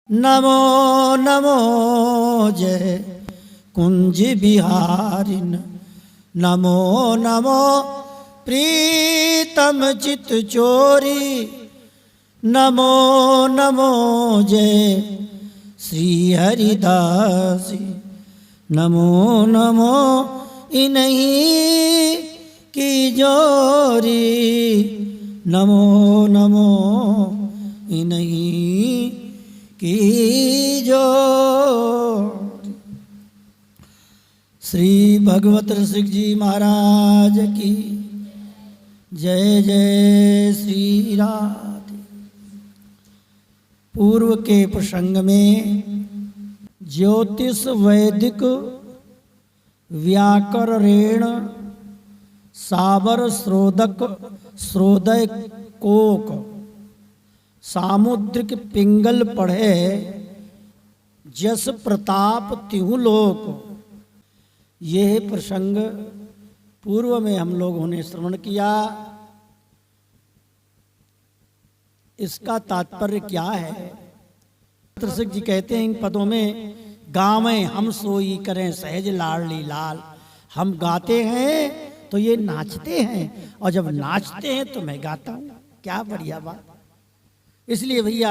नमो नमो जय कुंज बिहारिन, नमो नमो प्रीतम चित चोरी, नमो नमो जय श्री हरिदासी, नमो नमो इन्हीं की जोरी, नमो नमो इन्हीं की जोरी। श्री भगवत ऋषिक जी महाराज की जय जय श्री राधे। पूर्व के प्रसंग में ज्योतिष वैदिक व्याकरण सावर स्रोदक स्रोदय कोक सामुद्रिक पिंगल पढ़े जस प्रताप त्यों लोक। यह प्रसंग पूर्व में हम लोगों ने श्रवण किया। इसका तात्पर्य क्या है? ऋषिक जी कहते हैं इन पदों में, गावें हम सोई करें सहज लाडली लाल। हम गाते हैं तो ये नाचते हैं, और जब नाचते हैं तो मैं गाता हूं। क्या बढ़िया बात। इसलिए भैया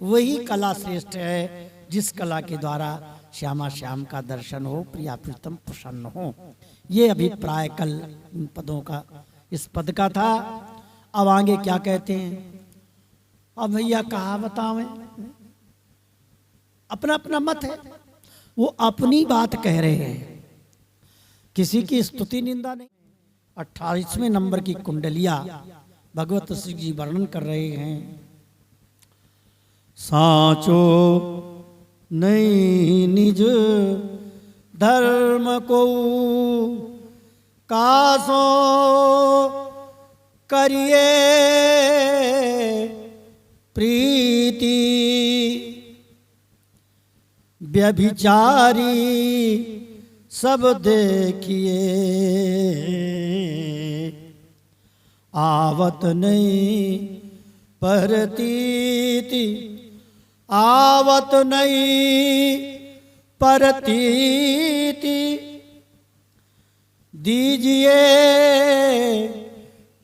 वही कला श्रेष्ठ है जिस कला के द्वारा श्यामा श्याम का दर्शन हो, प्रिया प्रीतम प्रसन्न हो। ये अभिप्राय कल इन पदों का, इस पद का था। अब आगे क्या कहते हैं? अब भैया कहा बतावें, अपना अपना मत है, वो अपनी बात कह रहे हैं, किसी की स्तुति निंदा नहीं। 28वें नंबर की कुंडलिया भगवत श्री जी वर्णन कर रहे हैं। साचो नहीं निज धर्म को कासो करिए प्रीति, व्यभिचारी सब देखिए आवत नहीं परतीति, आवत नहीं परतीति। दीजिए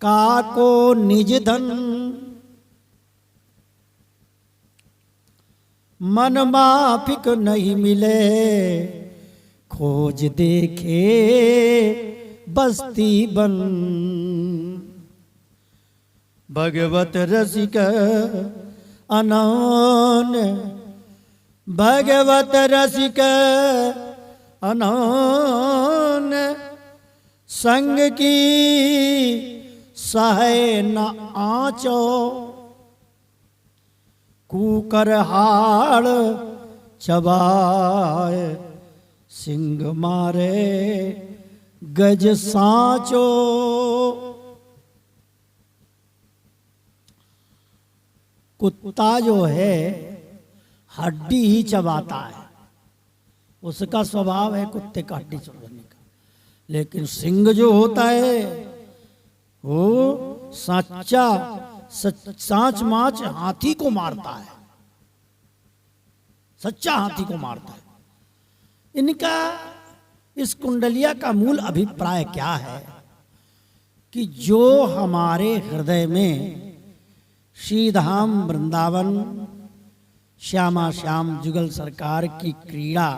काको निज धन, मन माफिक नहीं मिले खोज देखे बस्ती बन। भगवत रसिक अनौन, भगवत रसिक अनौन, संग की सहे न आँचो, कूकर हाड़ चबाए सिंह मारे गज सांचो। कुत्ता जो है हड्डी ही चबाता है, उसका स्वभाव है कुत्ते का हड्डी चबाने का। लेकिन सिंह जो होता है वो सच्चा सांच माच हाथी को मारता है, सच्चा हाथी को मारता है। इनका इस कुंडलिया का मूल अभिप्राय क्या है कि जो हमारे हृदय में श्री धाम वृंदावन श्यामा श्याम जुगल सरकार की क्रीड़ा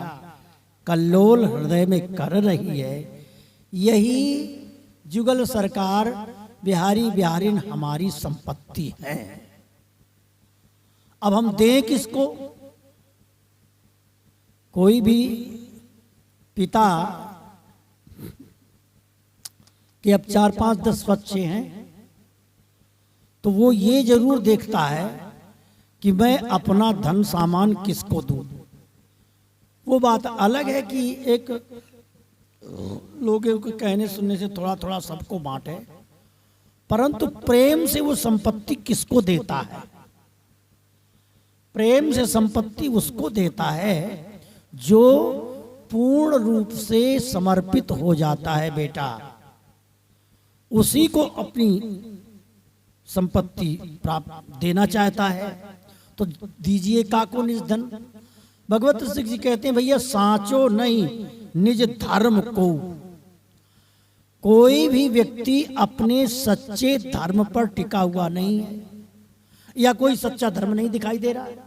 कल्लोल हृदय में कर रही है, यही जुगल सरकार बिहारी बिहारिन हमारी संपत्ति है। अब हम दें किसको? कोई भी पिता के अब 4 5 10 बच्चे हैं तो वो ये जरूर देखता है कि मैं अपना धन सामान किसको दूं। वो बात अलग है कि एक लोगों के कहने सुनने से थोड़ा थोड़ा सबको बांटे, परंतु प्रेम से वो संपत्ति किसको देता है? प्रेम से संपत्ति उसको देता है जो पूर्ण रूप से समर्पित हो जाता है। बेटा उसी को अपनी संपत्ति प्राप्त देना चाहता है। तो दीजिए काको निज धन। भगवत सिंह जी कहते हैं भैया साचो नहीं निज धर्म को। कोई भी व्यक्ति अपने सच्चे धर्म पर टिका हुआ नहीं है, या कोई सच्चा धर्म नहीं दिखाई दे रहा है।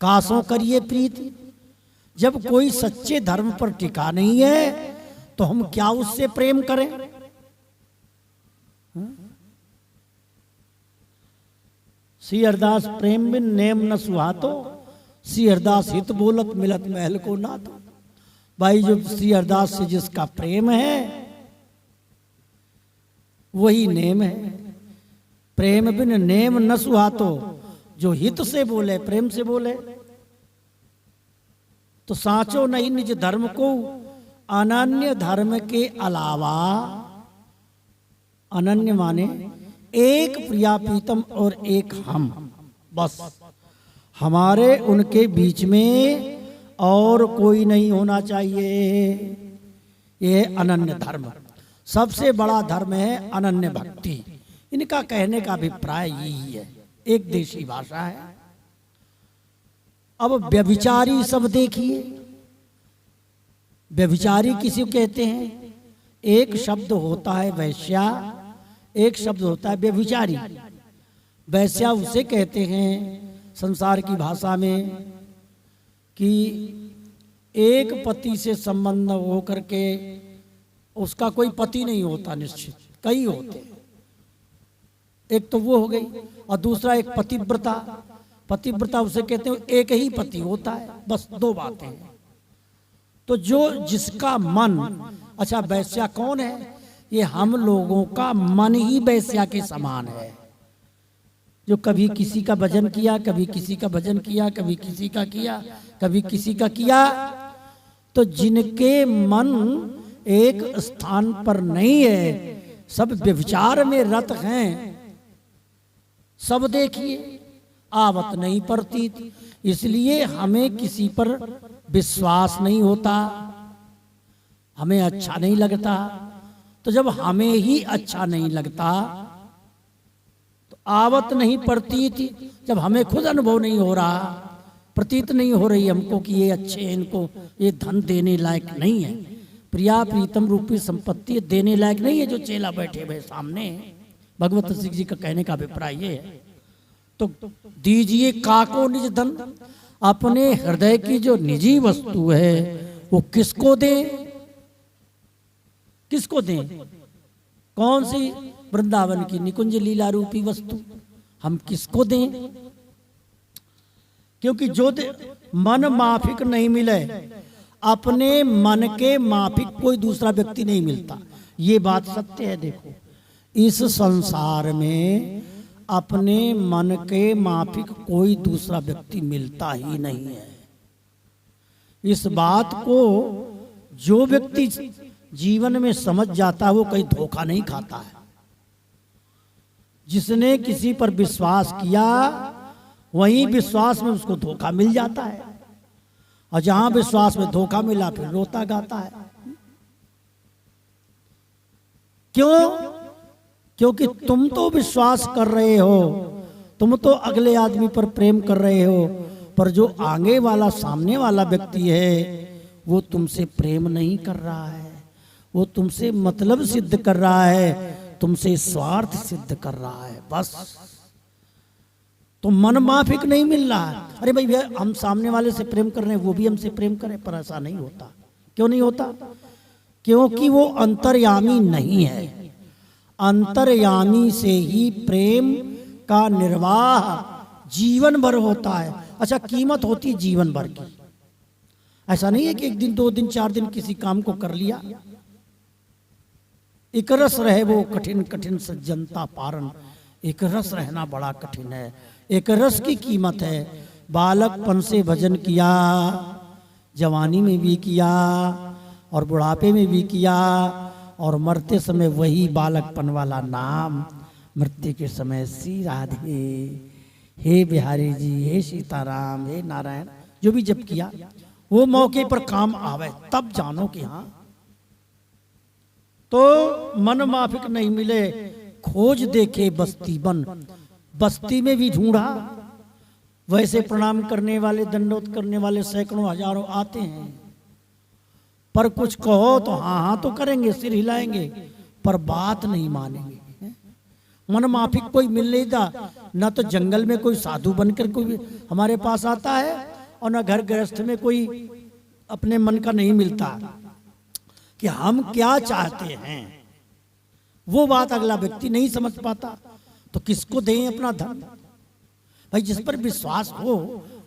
कासों करिए प्रीति, जब कोई सच्चे धर्म पर टिका नहीं है तो हम क्या उससे प्रेम करें? श्री हरदास प्रेम बिन नेम न सुहातो, श्री हरदास हित बोलत मिलत महल को ना। तो भाई जो श्री हरदास से जिसका प्रेम है वही नेम है। प्रेम बिन नेम न सुहातो, जो हित से बोले, प्रेम से बोले। तो साचो नहीं निज धर्म को, अनन्य धर्म के अलावा, अनन्य माने एक प्रिया प्रीतम और एक हम, बस हमारे उनके बीच में और कोई नहीं होना चाहिए। यह अनन्य धर्म, सबसे बड़ा धर्म है अनन्य भक्ति। इनका कहने का अभिप्राय यही है, एक देशी भाषा है। अब व्यभिचारी सब देखिए, व्यभिचारी किसी को कहते हैं? एक शब्द होता है वैश्या, एक शब्द होता है व्यभिचारी। वैश्या उसे कहते हैं संसार की भाषा में कि एक पति से संबंध हो करके उसका कोई पति नहीं होता निश्चित, कई होते हैं। एक तो वो हो गई, और दूसरा एक पतिव्रता। पतिव्रता उसे कहते हैं एक ही पति होता है, बस दो बातें हैं। तो जो जिसका मन, अच्छा वैश्या कौन है? ये हम लोगों का मन ही वैश्या के समान है, जो कभी किसी का भजन किया, कभी किसी का भजन किया, कभी किसी का किया, कभी किसी का किया। तो जिनके मन एक स्थान पर नहीं है, सब व्यभिचार में रत हैं, सब देखिए आवत नहीं पड़ती। इसलिए हमें किसी पर विश्वास नहीं होता, हमें अच्छा नहीं लगता। तो जब हमें ही अच्छा नहीं लगता तो आवत नहीं पड़ती थी। जब हमें खुद अनुभव नहीं हो रहा, प्रतीत नहीं हो रही हमको कि ये अच्छे हैं, इनको ये धन देने लायक नहीं है, प्रिया प्रीतम रूपी संपत्ति देने लायक नहीं है जो चेला बैठे हुए सामने। भगवत सिंह जी का कहने का अभिप्राय ये है। तो दीजिए काको निज धन, अपने हृदय की जो निजी वस्तु है वो किसको दें? किसको दें? कौन सी? वृंदावन की निकुंज लीला रूपी वस्तु हम किसको दें? क्योंकि जो मन माफिक नहीं मिले, अपने मन के माफिक कोई दूसरा व्यक्ति नहीं मिलता। ये बात सत्य है। देखो इस संसार में अपने मन के माफिक कोई दूसरा व्यक्ति मिलता ही नहीं है। इस बात को जो व्यक्ति जीवन में समझ जाता है वो कहीं धोखा नहीं खाता है। जिसने किसी पर विश्वास किया वहीं विश्वास में उसको धोखा मिल जाता है, और जहां विश्वास में धोखा मिला फिर रोता गाता है। क्यों? क्योंकि तुम तो विश्वास कर रहे हो, तुम तो अगले आदमी पर प्रेम कर रहे हो, पर जो आगे वाला सामने वाला व्यक्ति है वो तुमसे प्रेम नहीं कर रहा है, वो तुमसे मतलब सिद्ध कर रहा है, तुमसे स्वार्थ सिद्ध कर रहा है। बस तो मन माफिक नहीं मिल रहा है। अरे भाई हम सामने वाले से प्रेम कर रहे हैं, वो भी हमसे प्रेम करे, पर ऐसा नहीं होता। क्यों नहीं होता? क्योंकि वो अंतर्यामी नहीं है। अंतर्यामी से ही प्रेम का निर्वाह जीवन भर होता है। अच्छा, कीमत होती है जीवन भर की। ऐसा नहीं है कि एक दिन, दो दिन, चार दिन किसी काम को कर लिया। एक रस रहे वो कठिन कठिन सज्जनता पारण, एक रस रहना बड़ा कठिन है। एक रस की कीमत है। बालकपन से भजन किया, जवानी में भी किया और बुढ़ापे में भी किया, और मरते समय वही बालकपन वाला नाम, मृत्यु के समय श्री राधे, हे बिहारी जी, हे सीताराम, हे नारायण, जो भी जप किया वो मौके पर काम आवे, तब जानो कि हाँ। तो मन माफिक नहीं मिले, खोज देखे बस्ती बन, बस्ती में भी ढूंढा, वैसे प्रणाम करने वाले, दंडोत करने वाले सैकड़ों हजारों आते हैं, पर कुछ कहो तो हाँ हाँ तो करेंगे, सिर हिलाएंगे, पर बात नहीं मानेंगे। मन माफिक कोई मिल नहीं था, ना तो जंगल में कोई साधु बनकर कोई हमारे पास आता है, और ना घर गृहस्थ में कोई अपने मन का नहीं मिलता कि हम क्या चाहते हैं। वो बात अगला व्यक्ति नहीं समझ पाता, तो किसको दें अपना धन? भाई जिस पर विश्वास हो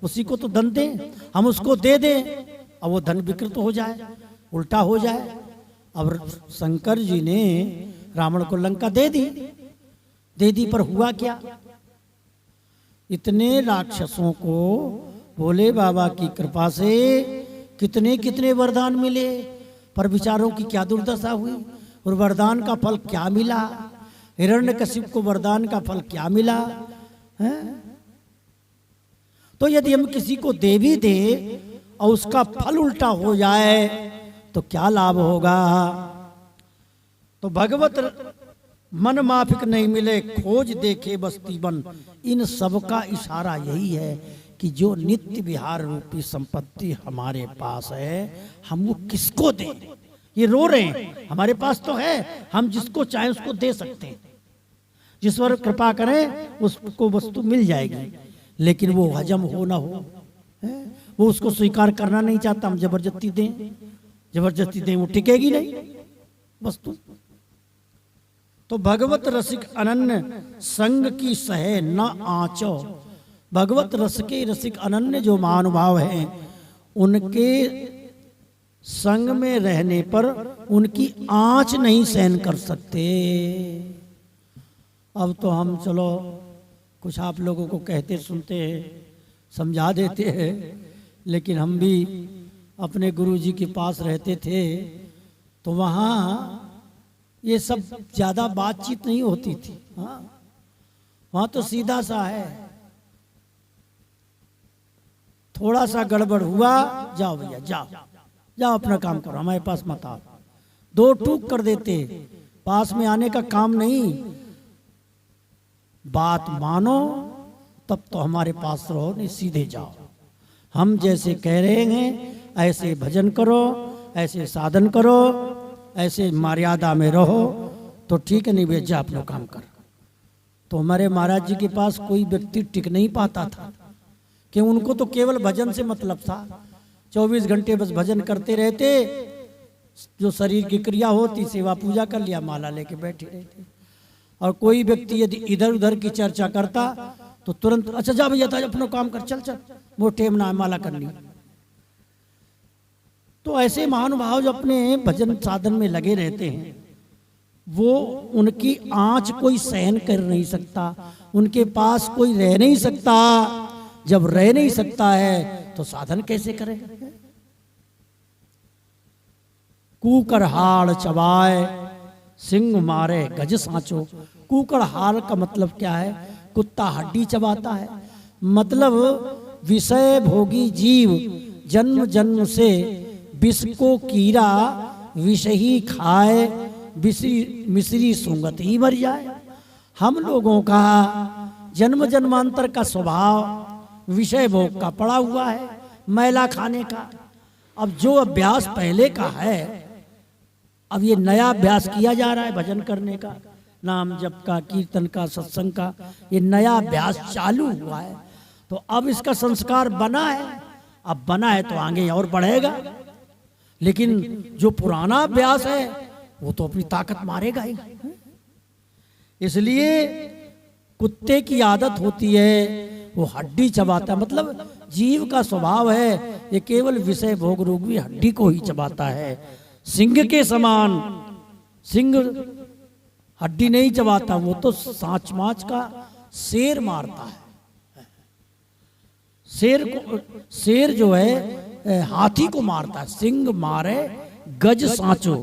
उसी को तो धन दें। हम उसको दे दें और वो धन विकृत हो जाए, उल्टा हो जाए। अब शंकर जी ने रावण को लंका दे दी, पर हुआ क्या? इतने राक्षसों को भोले बाबा की कृपा से कितने कितने वरदान मिले, पर विचारों की क्या दुर्दशा हुई, और वरदान का फल क्या मिला? हिरण्यकशिप को वरदान का फल क्या मिला है? तो यदि हम किसी को दे भी दे और उसका फल उल्टा हो जाए तो क्या लाभ होगा? तो भगवत मन माफिक नहीं मिले, खोज देखे बस्ती बन। इन सब का इशारा यही है कि जो नित्य विहार रूपी संपत्ति हमारे पास है, हम वो किसको दें? ये रो रहे हैं, हमारे पास तो है, हम जिसको चाहे उसको दे सकते हैं। जिस पर कृपा करें उसको वस्तु मिल जाएगी, लेकिन वो हजम हो ना हो, वो उसको स्वीकार करना नहीं चाहता। हम जबरदस्ती दें वो टिकेगी नहीं वस्तु। तो भगवत रसिक अनन्य संग की सहे न आँचो। भगवत रस के रसिक अनन्य जो महानुभाव हैं, उनके संग में रहने पर उनकी आँच नहीं सहन कर सकते। अब तो हम चलो कुछ आप लोगों को कहते सुनते हैं, समझा देते हैं, लेकिन हम भी अपने गुरु जी के पास रहते थे तो वहाँ ये सब ज़्यादा बातचीत नहीं होती थी। हाँ, वहाँ तो सीधा सा है, थोड़ा सा गड़बड़ हुआ, जाओ भैया जाओ अपना काम करो, हमारे पास मत आओ। दो टूक कर देते, पास में आने का काम नहीं। बात मानो तब तो हमारे पास रहो, नहीं सीधे जाओ। हम जैसे कह रहे हैं ऐसे भजन करो, ऐसे साधन करो, ऐसे मर्यादा में रहो तो ठीक है, नहीं भेजा अपना काम कर। तो हमारे महाराज जी के पास कोई व्यक्ति टिक नहीं पाता था कि उनको तो केवल भजन से मतलब था। 24 घंटे बस भजन करते रहते, जो शरीर की क्रिया होती, सेवा पूजा कर लिया, माला लेके बैठे रहते। और कोई व्यक्ति यदि इधर उधर की चर्चा करता तो तुरंत अच्छा जा भैया अपना काम कर, चल वो टेम ना माला करनी। तो ऐसे महानुभाव जो अपने भजन साधन में लगे रहते हैं, वो उनकी आँच कोई सहन कर नहीं सकता, उनके पास कोई रह नहीं सकता। जब रह नहीं सकता है तो साधन कैसे करे? कूकर हाड़ चबाए सिंह मारे गज सांचो। कूकर हाड़ का मतलब क्या है? कुत्ता हड्डी चबाता है। मतलब विषय भोगी जीव जन्म जन्म से विष को कीड़ा विष ही खाए, मिश्री सूंघत ही मर जाए। हम लोगों का जन्म जन्मांतर का स्वभाव विषय भोग का पड़ा हुआ है, मैला खाने का। अब जो अभ्यास पहले का है, अब ये नया अभ्यास किया जा रहा है भजन करने का, नाम जप का, कीर्तन का, सत्संग का, ये नया अभ्यास चालू हुआ है। तो अब इसका संस्कार बना है, अब बना है तो आगे और बढ़ेगा। लेकिन जो पुराना अभ्यास है वो तो अपनी ताकत मारेगा ही। इसलिए कुत्ते की आदत होती है, वो हड्डी चबाता है। मतलब जीव का स्वभाव है ये केवल विषय भोग रूपी हड्डी को ही चबाता है। सिंह के समान, सिंह हड्डी नहीं चबाता, वो तो सांच माच का शेर मारता है। शेर जो है हाथी को मारता है। सिंह मारे गज सांचो।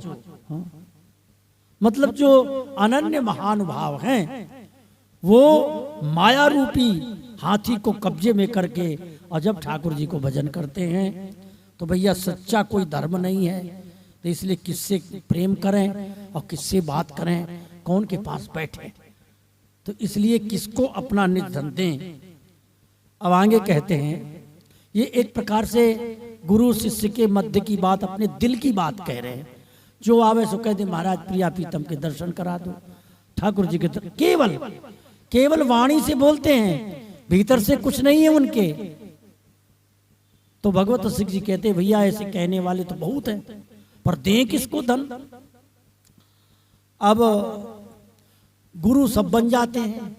मतलब जो अनन्य महानुभाव हैं वो माया रूपी हाथी को कब्जे में करके, और जब ठाकुर जी को भजन करते हैं तो भैया सच्चा कोई धर्म नहीं है। तो इसलिए किससे प्रेम करें और किससे बात करें, कौन के पास बैठे, तो इसलिए किसको अपना निज धन दें। अब आगे कहते हैं, ये एक प्रकार से गुरु शिष्य के मध्य की बात, अपने दिल की बात कह रहे हैं। जो आवे सो कह दे महाराज प्रिया प्रीतम के दर्शन करा दो, ठाकुर जी के केवल वाणी से बोलते हैं, भीतर से कुछ नहीं है उनके। तो भगवत सिंह जी कहते भैया ऐसे कहने वाले तो बहुत हैं, पर दें किसको धन। अब गुरु सब बन जाते हैं।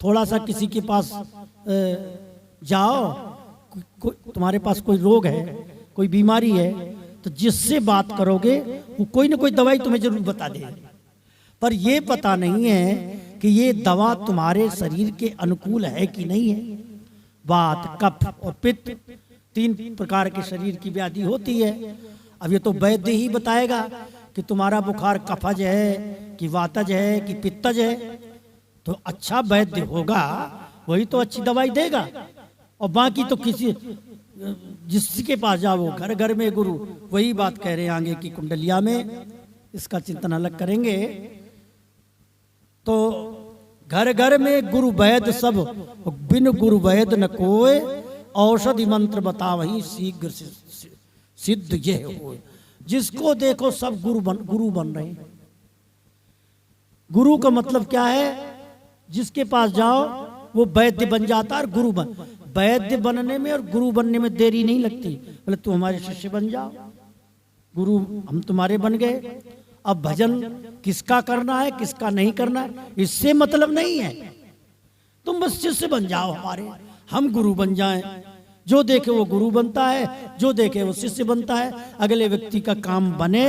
थोड़ा सा किसी के पास जाओ, तुम्हारे पास कोई रोग है, कोई बीमारी है, तो जिससे बात करोगे वो कोई ना कोई दवाई तुम्हें जरूर बता दे, पर ये पता नहीं है कि ये दवा तुम्हारे शरीर के अनुकूल है कि नहीं है। वात, कफ और पित्त 3 प्रकार के शरीर की व्याधि होती है। अब ये तो वैद्य ही बताएगा कि तुम्हारा बुखार कफज है कि वातज है कि पित्तज है। तो अच्छा वैद्य होगा वही तो अच्छी दवाई देगा, और बाकी तो किसी जिसके पास जाओ घर घर में गुरु। वही बात कह रहे हैं आगे की कुंडलिया में, इसका चिंतन अलग करेंगे। तो घर घर में गुरु वैद्य सब, बिन गुरु वैद्य न कोय, औषधि मंत्र बता वही शीघ्र सिद्ध ये हो। जिसको देखो सब गुरु बन रहे हैं। गुरु का मतलब क्या है, जिसके पास जाओ वो वैद्य बन जाता है और गुरु वैद्य बनने में और गुरु बनने में देरी नहीं लगती। बोले तू हमारे शिष्य बन जाओ, गुरु हम तुम्हारे बन गए। अब भजन किसका करना है किसका नहीं करना है इससे मतलब नहीं है, तुम बस शिष्य बन जाओ हमारे, हम गुरु बन जाएं। जो देखे वो गुरु बनता है, जो देखे वो शिष्य बनता है। अगले व्यक्ति का काम बने,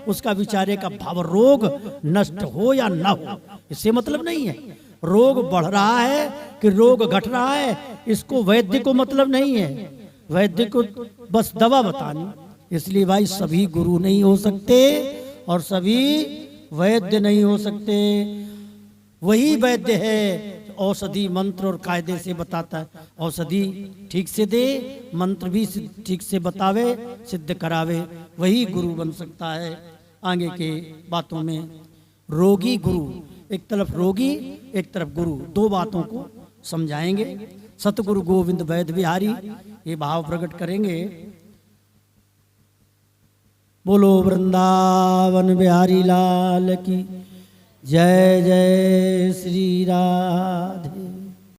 उसका विचारे का भाव रोग नष्ट हो या ना हो, इससे मतलब नहीं है। रोग बढ़ रहा है कि रोग घट रहा है, इसको वैद्य को मतलब नहीं है। वैद्य को बस दवा बतानी। इसलिए भाई सभी गुरु नहीं हो सकते और सभी वैद्य नहीं हो सकते। वही वैद्य है औषधि मंत्र और कायदे से बताता है। औषधि ठीक से दे, मंत्र भी ठीक से बतावे, सिद्ध करावे, वही गुरु बन सकता है। आगे के बातों में रोगी गुरु, एक तरफ रोगी एक तरफ गुरु, 2 बातों को समझाएंगे। सतगुरु गोविंद वैद्य बिहारी ये भाव प्रकट करेंगे। बोलो वृंदावन बिहारी लाल की जय। जय श्री राधे।